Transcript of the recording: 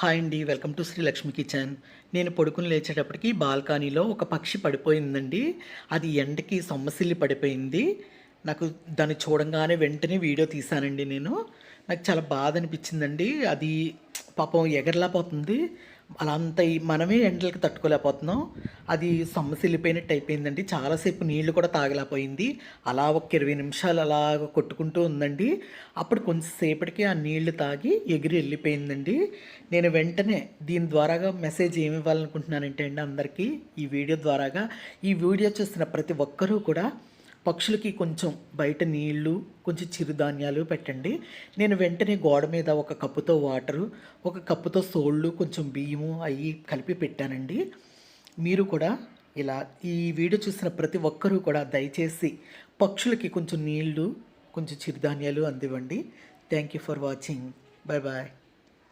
Hi అండి. Welcome to Shri Lakshmi kitchen. నేను పడుకుని లేచేటప్పటికి బాల్కనీలో ఒక పక్షి పడిపోయిందండి. అది ఎండకి సొమ్మసిల్లి పడిపోయింది. నాకు దాన్ని చూడంగానే వెంటనే వీడియో తీశానండి నేను. నాకు చాలా బాధ అనిపించిందండి. అది పాపం ఎగరలేకపోతుంది. అలా అంత మనమే ఎండలకి తట్టుకోలేకపోతున్నాం. అది సొమ్మసిల్లిపోయినట్టు అయిపోయిందండి. చాలాసేపు నీళ్లు కూడా తాగలేకపోయింది. అలా ఒక 20 నిమిషాలు అలాగ కొట్టుకుంటూ ఉందండి. అప్పుడు కొంచెంసేపటికి ఆ నీళ్లు తాగి ఎగిరి వెళ్ళిపోయిందండి. నేను వెంటనే దీని ద్వారాగా మెసేజ్ ఏమి ఇవ్వాలనుకుంటున్నానంటే అండి అందరికీ ఈ వీడియో చూస్తున్న ప్రతి ఒక్కరూ కూడా పక్షులకి కొంచెం బయట నీళ్లు, కొంచెం చిరుధాన్యాలు పెట్టండి. నేను వెంటనే గోడ మీద ఒక కప్పుతో వాటరు, ఒక కప్పుతో సోళ్ళు, కొంచెం బియ్యము అవి కలిపి పెట్టానండి. మీరు కూడా ఇలా ఈ వీడియో చూసిన ప్రతి ఒక్కరూ కూడా దయచేసి పక్షులకి కొంచెం నీళ్లు, కొంచెం చిరుధాన్యాలు అందివ్వండి. Thank you for watching. Bye bye.